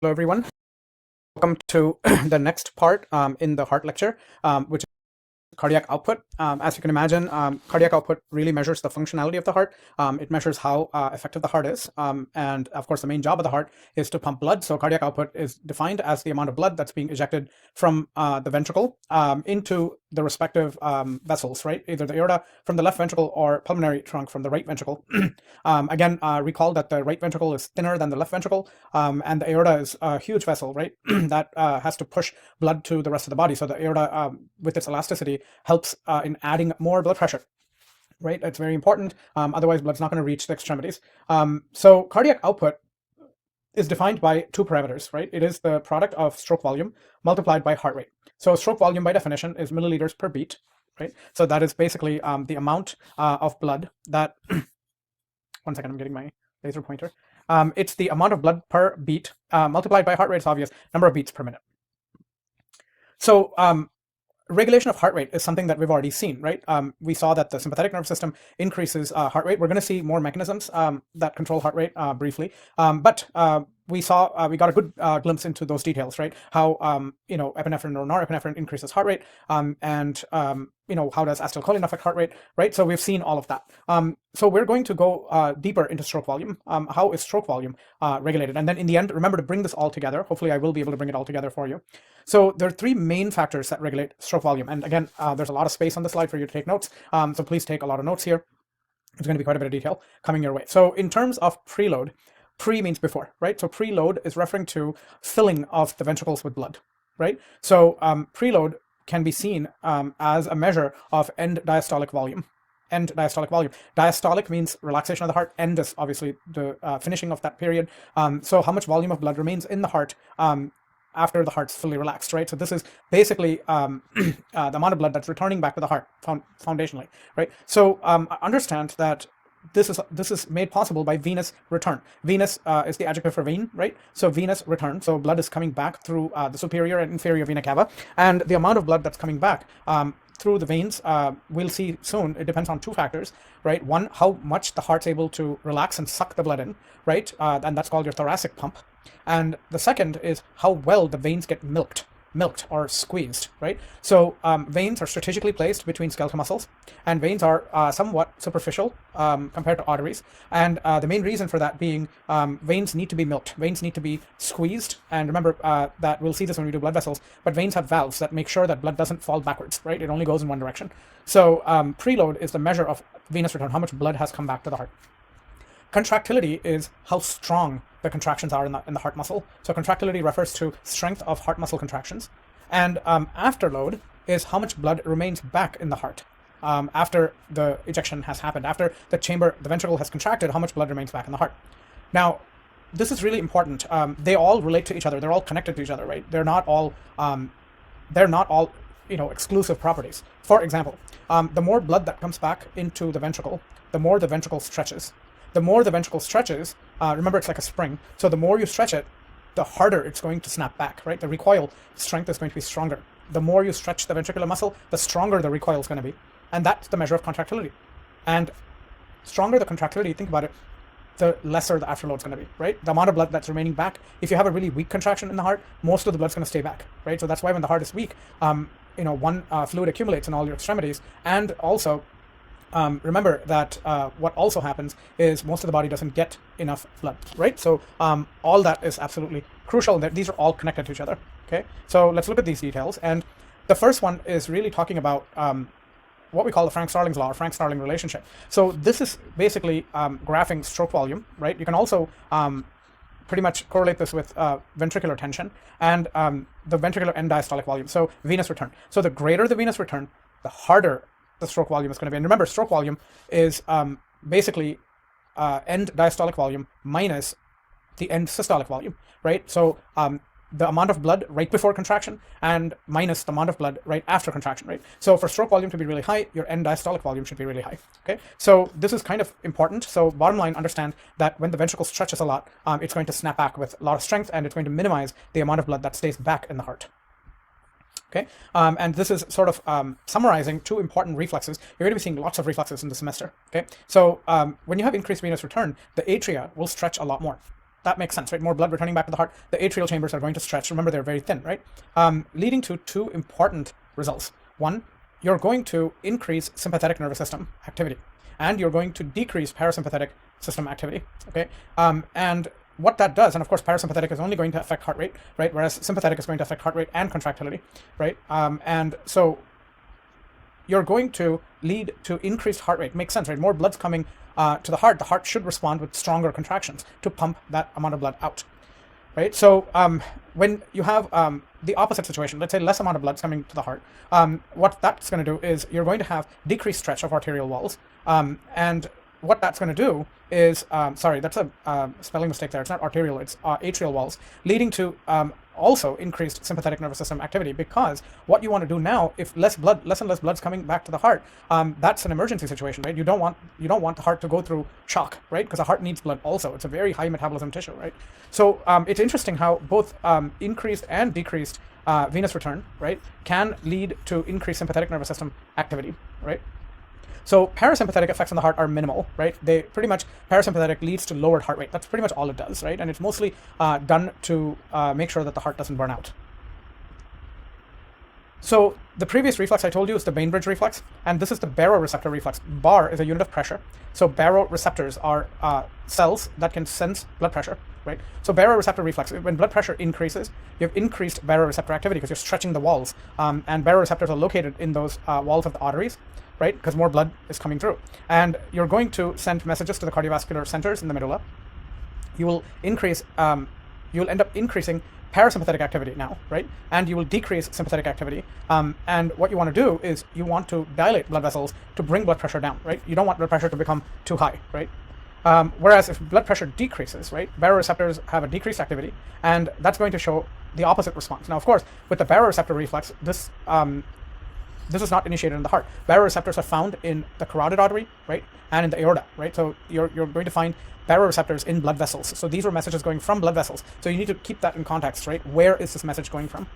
Hello, everyone. Welcome to the next part in the heart lecture, which is cardiac output. As you can imagine, cardiac output really measures the functionality of the heart. It measures how effective the heart is. And of course, the main job of the heart is to pump blood. So cardiac output is defined as the amount of blood that's being ejected from the ventricle into the respective vessels, right? Either the aorta from the left ventricle or pulmonary trunk from the right ventricle. Again, recall that the right ventricle is thinner than the left ventricle, and the aorta is a huge vessel, right? that has to push blood to the rest of the body. So the aorta, with its elasticity, helps in adding more blood pressure, right? It's very important. Otherwise, blood's not going to reach the extremities. So cardiac output is defined by two parameters, right? It is the product of stroke volume multiplied by heart rate. So stroke volume by definition is milliliters per beat, right? So that is basically the amount of blood that, one second, I'm getting my laser pointer. It's the amount of blood per beat multiplied by heart rate is obvious, number of beats per minute. So regulation of heart rate is something that we've already seen, right? We saw that the sympathetic nervous system increases heart rate. We're going to see more mechanisms that control heart rate briefly, but we got a good glimpse into those details, right? How epinephrine or norepinephrine increases heart rate, and how does acetylcholine affect heart rate, right? So we've seen all of that. So we're going to go deeper into stroke volume. How is stroke volume regulated? And then in the end, remember to bring this all together. Hopefully I will be able to bring it all together for you. So there are three main factors that regulate stroke volume. And again, there's a lot of space on the slide for you to take notes. So please take a lot of notes here. There's going to be quite a bit of detail coming your way. So in terms of preload, pre means before, right? So preload is referring to filling of the ventricles with blood, right? So preload can be seen as a measure of end diastolic volume. End diastolic volume. Diastolic means relaxation of the heart. End is obviously the finishing of that period. So how much volume of blood remains in the heart after the heart's fully relaxed, right? So this is basically the amount of blood that's returning back to the heart foundationally, right? So understand that this is made possible by venous return. Venous is the adjective for vein, right? So venous return. So blood is coming back through the superior and inferior vena cava, and the amount of blood that's coming back through the veins, we'll see soon, it depends on two factors, right? One, how much the heart's able to relax and suck the blood in, right? And that's called your thoracic pump. And the second is how well the veins get milked or squeezed, right? So veins are strategically placed between skeletal muscles, and veins are somewhat superficial compared to arteries. And the main reason for that being veins need to be milked. Veins need to be squeezed. And remember that we'll see this when we do blood vessels, but veins have valves that make sure that blood doesn't fall backwards, right? It only goes in one direction. So preload is the measure of venous return, how much blood has come back to the heart. Contractility is how strong the contractions are in the heart muscle. So contractility refers to strength of heart muscle contractions. And afterload is how much blood remains back in the heart after the ejection has happened. After the ventricle has contracted, how much blood remains back in the heart. Now, this is really important. They all relate to each other. They're all connected to each other, right? They're not all exclusive properties. For example, the more blood that comes back into the ventricle, the more the ventricle stretches. The more the ventricle stretches, remember it's like a spring, so the more you stretch it, the harder it's going to snap back, right? The recoil strength is going to be stronger. The more you stretch the ventricular muscle, the stronger the recoil is going to be. And that's the measure of contractility. And stronger the contractility, think about it, the lesser the afterload is going to be, right? The amount of blood that's remaining back. If you have a really weak contraction in the heart, most of the blood's going to stay back, right? So that's why when the heart is weak, fluid accumulates in all your extremities. And also, remember that what also happens is most of the body doesn't get enough blood, right? So all that is absolutely crucial. That these are all connected to each other. Okay, so let's look at these details. And the first one is really talking about what we call the Frank-Starling's law or Frank-Starling relationship. So this is basically graphing stroke volume, right? You can also pretty much correlate this with ventricular tension and the ventricular end diastolic volume. So venous return. So the greater the venous return, the harder the stroke volume is going to be. And remember, stroke volume is basically end diastolic volume minus the end systolic volume, right? So the amount of blood right before contraction and minus the amount of blood right after contraction, right? So for stroke volume to be really high, your end diastolic volume should be really high, okay? So this is kind of important. So bottom line, understand that when the ventricle stretches a lot, it's going to snap back with a lot of strength, and it's going to minimize the amount of blood that stays back in the heart. Okay, and this is sort of summarizing two important reflexes. You're going to be seeing lots of reflexes in the semester. Okay, so when you have increased venous return, the atria will stretch a lot more. that makes sense, right? More blood returning back to the heart. The atrial chambers are going to stretch. Remember, they're very thin, right? Leading to two important results. One, you're going to increase sympathetic nervous system activity, and you're going to decrease parasympathetic system activity, okay? And what that does, and of course parasympathetic is only going to affect heart rate, right? Whereas sympathetic is going to affect heart rate and contractility, right? And so you're going to lead to increased heart rate. Makes sense, right? More blood's coming to the heart should respond with stronger contractions to pump that amount of blood out, right? So when you have the opposite situation, let's say less amount of blood's coming to the heart, what that's going to do is you're going to have decreased stretch of arterial walls, and what that's going to do is, sorry, that's a spelling mistake there. It's not arterial, it's atrial walls, leading to also increased sympathetic nervous system activity, because what you want to do now, if less and less blood's coming back to the heart, that's an emergency situation, right? You don't want the heart to go through shock, right? Because the heart needs blood also. It's a very high metabolism tissue, right? So it's interesting how both increased and decreased venous return, right, can lead to increased sympathetic nervous system activity, right? So parasympathetic effects on the heart are minimal, right? They pretty much, parasympathetic leads to lowered heart rate. That's pretty much all it does, right? And it's mostly done to make sure that the heart doesn't burn out. So the previous reflex I told you is the Bainbridge reflex, and this is the baroreceptor reflex. Bar is a unit of pressure. So baroreceptors are cells that can sense blood pressure, right? So baroreceptor reflex, when blood pressure increases, you have increased baroreceptor activity because you're stretching the walls, and baroreceptors are located in those walls of the arteries, right? Because more blood is coming through. And you're going to send messages to the cardiovascular centers in the medulla. You will increase, you'll end up increasing parasympathetic activity now, right? And you will decrease sympathetic activity. And what you want to do is you want to dilate blood vessels to bring blood pressure down, right? You don't want blood pressure to become too high, right? Whereas if blood pressure decreases, right, baroreceptors have a decreased activity, and that's going to show the opposite response. Now, of course, with the baroreceptor reflex, this is not initiated in the heart. Baroreceptors are found in the carotid artery, right, and in the aorta, right? So you're going to find baroreceptors in blood vessels. So these are messages going from blood vessels. So you need to keep that in context, right? Where is this message going from?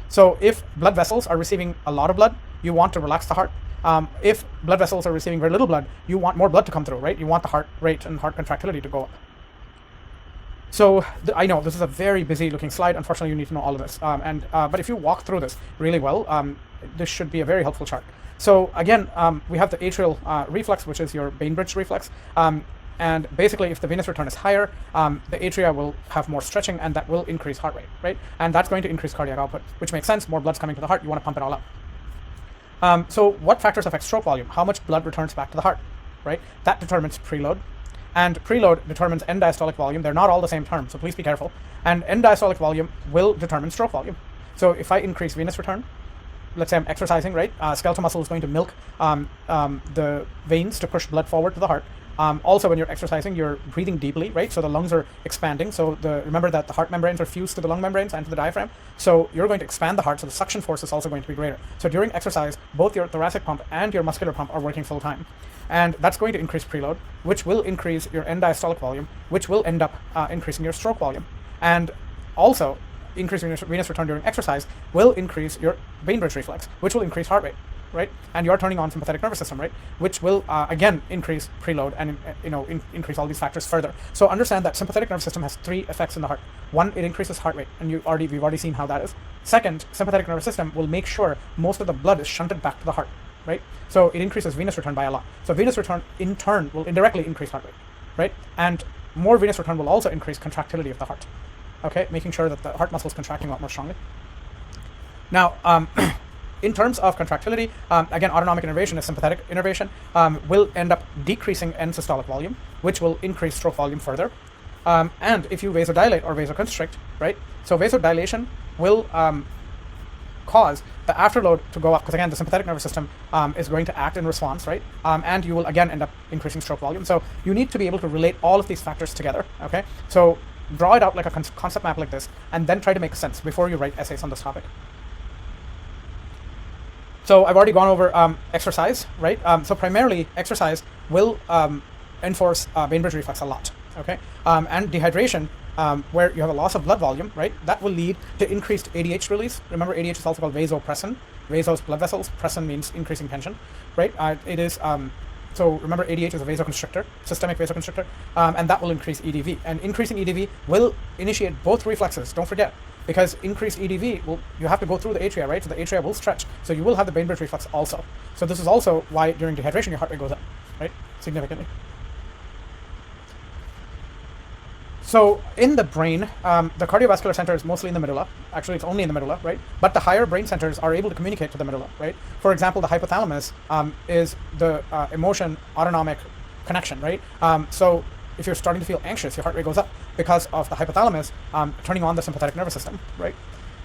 So if blood vessels are receiving a lot of blood, you want to relax the heart. If blood vessels are receiving very little blood, you want more blood to come through, right? You want the heart rate and heart contractility to go up. So I know this is a very busy looking slide. Unfortunately, you need to know all of this. But if you walk through this really well, this should be a very helpful chart. So again, we have the atrial reflex, which is your Bainbridge reflex. And basically, if the venous return is higher, the atria will have more stretching, and that will increase heart rate, right? And that's going to increase cardiac output, which makes sense. More blood's coming to the heart. You want to pump it all up. So what factors affect stroke volume? How much blood returns back to the heart, right? That determines preload. And preload determines end diastolic volume. They're not all the same term, so please be careful. And end diastolic volume will determine stroke volume. So if I increase venous return, let's say I'm exercising, right? Skeletal muscle is going to milk the veins to push blood forward to the heart. Also, when you're exercising, you're breathing deeply, right? So the lungs are expanding. So remember that the heart membranes are fused to the lung membranes and to the diaphragm. So you're going to expand the heart, so the suction force is also going to be greater. So during exercise, both your thoracic pump and your muscular pump are working full time. And that's going to increase preload, which will increase your end diastolic volume, which will end up increasing your stroke volume. And also, increasing venous return during exercise will increase your Bainbridge reflex, which will increase heart rate, right? And you're turning on sympathetic nervous system, right? Which will again increase preload and increase all these factors further. So understand that sympathetic nervous system has three effects in the heart. One, it increases heart rate, and we've already seen how that is. Second, sympathetic nervous system will make sure most of the blood is shunted back to the heart, right? So it increases venous return by a lot. So venous return in turn will indirectly increase heart rate, right? And more venous return will also increase contractility of the heart, okay? Making sure that the heart muscle is contracting a lot more strongly. Now, in terms of contractility, again, autonomic innervation is sympathetic innervation, will end up decreasing end systolic volume, which will increase stroke volume further. And if you vasodilate or vasoconstrict, right? So vasodilation will cause the afterload to go up, because again, the sympathetic nervous system is going to act in response, right? And you will again end up increasing stroke volume. So you need to be able to relate all of these factors together, okay? So draw it out like a concept map like this, and then try to make sense before you write essays on this topic. So I've already gone over exercise, right? So primarily, exercise will enforce Bainbridge reflex a lot, okay? And dehydration, where you have a loss of blood volume, right? That will lead to increased ADH release. Remember, ADH is also called vasopressin. Vasos, blood vessels. Pressin means increasing tension, right? It is So remember, ADH is a vasoconstrictor, systemic vasoconstrictor, and that will increase EDV. And increasing EDV will initiate both reflexes. Don't forget, because increased EDV will, you have to go through the atria, right? So the atria will stretch. So you will have the Bainbridge reflex also. So this is also why during dehydration your heart rate goes up, right? Significantly. So in the brain, the cardiovascular center is mostly in the medulla. Actually, it's only in the medulla, right? But the higher brain centers are able to communicate to the medulla, right? For example, the hypothalamus is the emotion autonomic connection, right? So if you're starting to feel anxious, your heart rate goes up because of the hypothalamus turning on the sympathetic nervous system, right?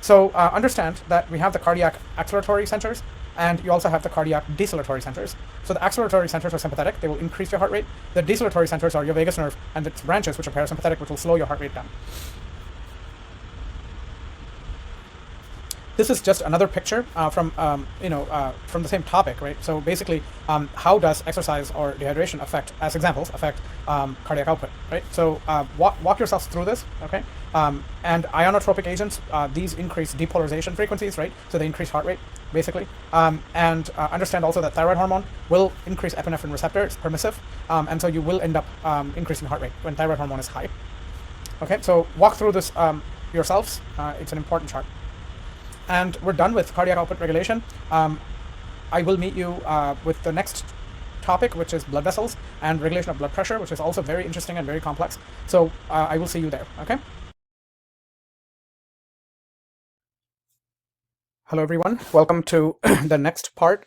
So understand that we have the cardiac acceleratory centers, and you also have the cardiac deceleratory centers. So the acceleratory centers are sympathetic, they will increase your heart rate. The deceleratory centers are your vagus nerve and its branches, which are parasympathetic, which will slow your heart rate down. This is just another picture from the same topic, right? So basically, how does exercise or dehydration affect cardiac output, right? So walk yourselves through this, okay? And ionotropic agents, these increase depolarization frequencies, right? So they increase heart rate, basically. And understand also that thyroid hormone will increase epinephrine receptor, it's permissive, and so you will end up increasing heart rate when thyroid hormone is high. Okay, so walk through this yourselves. It's an important chart. And we're done with cardiac output regulation. I will meet you with the next topic, which is blood vessels and regulation of blood pressure, which is also very interesting and very complex. So I will see you there, okay? Hello, everyone. Welcome to the next part